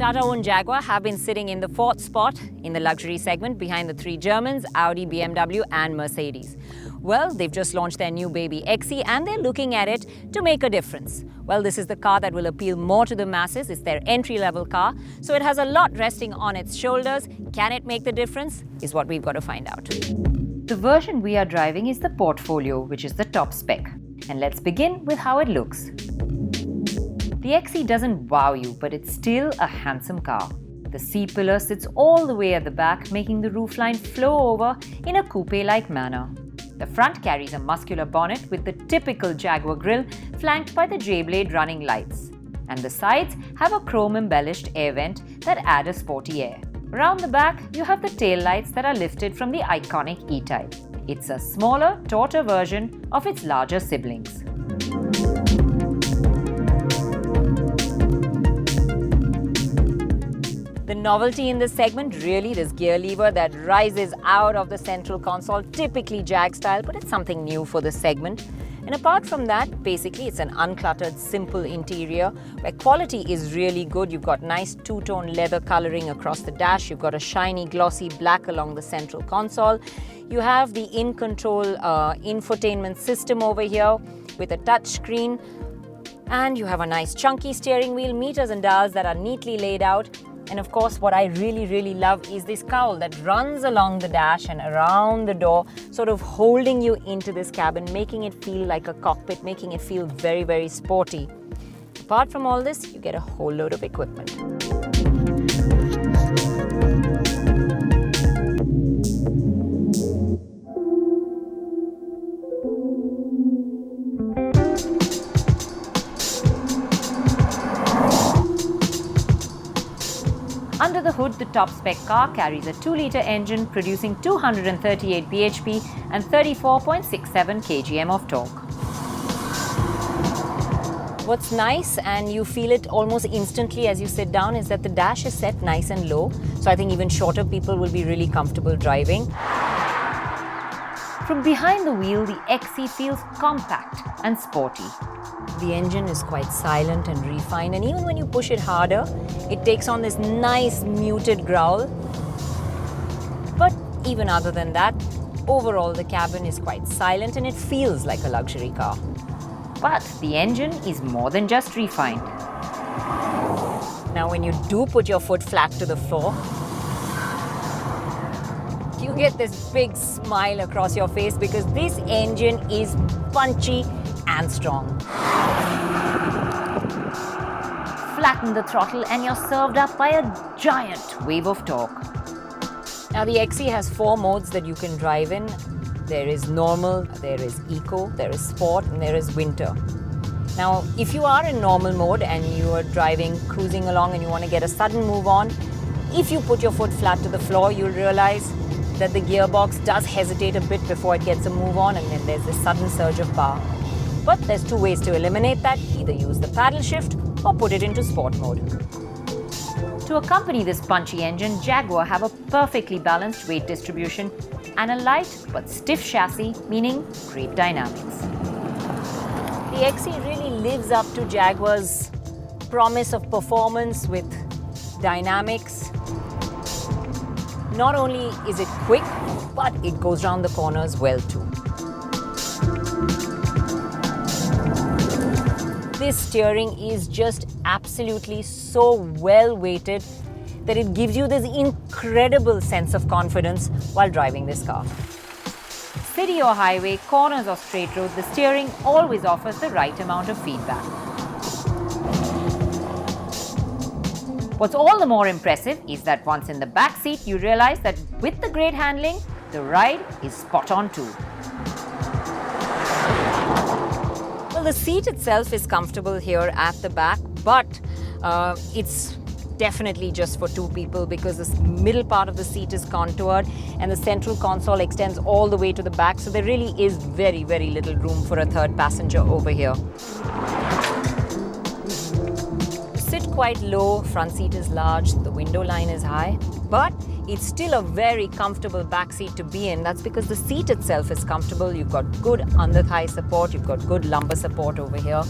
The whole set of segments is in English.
Tata-owned Jaguar have been sitting in the fourth spot in the luxury segment behind the three Germans, Audi, BMW and Mercedes. Well, they've just launched their new baby XE and they're looking at it to make a difference. Well, this is the car that will appeal more to the masses. It's their entry-level car, so it has a lot resting on its shoulders. Can it make the difference? Is what we've got to find out. The version we are driving is the Portfolio, which is the top spec. And let's begin with how it looks. The XE doesn't wow you, but it's still a handsome car. The C-pillar sits all the way at the back, making the roofline flow over in a coupe-like manner. The front carries a muscular bonnet with the typical Jaguar grille flanked by the J-blade running lights. And the sides have a chrome-embellished air vent that add a sporty air. Around the back, you have the tail lights that are lifted from the iconic E-Type. It's a smaller, tauter version of its larger siblings. The novelty in this segment, really this gear lever that rises out of the central console, typically Jag style, but it's something new for this segment. And apart from that, basically it's an uncluttered, simple interior where quality is really good. You've got nice two-tone leather coloring across the dash. You've got a shiny, glossy black along the central console. You have the in-control infotainment system over here with a touch screen. And you have a nice chunky steering wheel, meters and dials that are neatly laid out. And of course, what I really love is this cowl that runs along the dash and around the door, sort of holding you into this cabin, making it feel like a cockpit, making it feel very sporty. Apart from all this, you get a whole load of equipment. Under the hood, the top-spec car carries a 2-litre engine producing 238 bhp and 34.67 kgm of torque. What's nice, and you feel it almost instantly as you sit down, is that the dash is set nice and low. So I think even shorter people will be really comfortable driving. From behind the wheel, the XE feels compact and sporty. The engine is quite silent and refined, and even when you push it harder, it takes on this nice muted growl. But even other than that, overall the cabin is quite silent and it feels like a luxury car. But the engine is more than just refined. Now when you do put your foot flat to the floor, you get this big smile across your face because this engine is punchy and strong. Flatten the throttle and you're served up by a giant wave of torque. Now the XE has 4 modes that you can drive in. There is normal, there is eco, there is sport and there is winter. Now if you are in normal mode and you are driving, cruising along and you want to get a sudden move on, if you put your foot flat to the floor, you'll realize that the gearbox does hesitate a bit before it gets a move on, and then there's this sudden surge of power. But there's 2 ways to eliminate that. Either use the paddle shift or put it into sport mode. To accompany this punchy engine, Jaguar have a perfectly balanced weight distribution and a light but stiff chassis, meaning great dynamics. The XE really lives up to Jaguar's promise of performance with dynamics. Not only is it quick, but it goes round the corners well too. This steering is just absolutely so well weighted that it gives you this incredible sense of confidence while driving this car. City or highway, corners or straight roads, the steering always offers the right amount of feedback. What's all the more impressive is that once in the back seat, you realize that with the great handling, the ride is spot on too. Well, the seat itself is comfortable here at the back, but it's definitely just for 2 people because the middle part of the seat is contoured and the central console extends all the way to the back, so there really is very little room for a 3rd passenger over here. Sit quite low, front seat is large, the window line is high, but it's still a very comfortable back seat to be in. That's because the seat itself is comfortable. You've got good under-thigh support, you've got good lumbar support over here.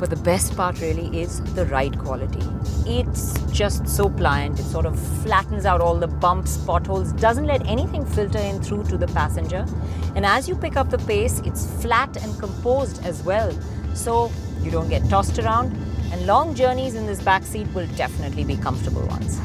But the best part really is the ride quality. It's just so pliant. It sort of flattens out all the bumps, potholes, doesn't let anything filter in through to the passenger. And as you pick up the pace, it's flat and composed as well. So you don't get tossed around, and long journeys in this backseat will definitely be comfortable ones.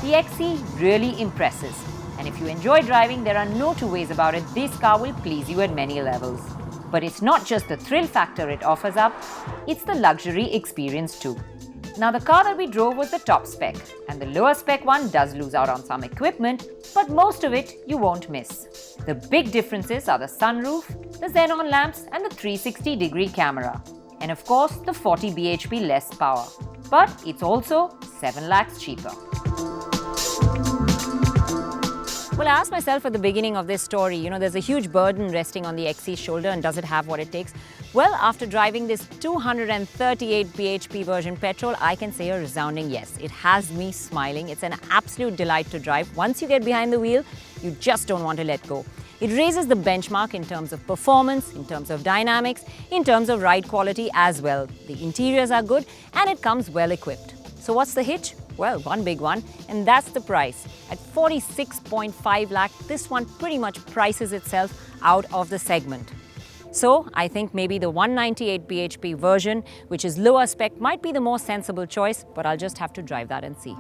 The XE really impresses. And if you enjoy driving, there are no two ways about it. This car will please you at many levels. But it's not just the thrill factor it offers up, it's the luxury experience too. Now, the car that we drove was the top spec, and the lower spec one does lose out on some equipment, but most of it you won't miss. The big differences are the sunroof, the xenon lamps, and the 360-degree camera. And of course, the 40 bhp less power. But it's also 7 lakhs cheaper. Well, I asked myself at the beginning of this story, there's a huge burden resting on the XE's shoulder, and does it have what it takes? Well, after driving this 238 bhp version petrol, I can say a resounding yes. It has me smiling. It's an absolute delight to drive. Once you get behind the wheel, you just don't want to let go. It raises the benchmark in terms of performance, in terms of dynamics, in terms of ride quality as well. The interiors are good and it comes well equipped. So what's the hitch? Well, one big one, and that's the price. At 46.5 lakh, this one pretty much prices itself out of the segment. So I think maybe the 198 bhp version, which is lower spec, might be the more sensible choice, but I'll just have to drive that and see.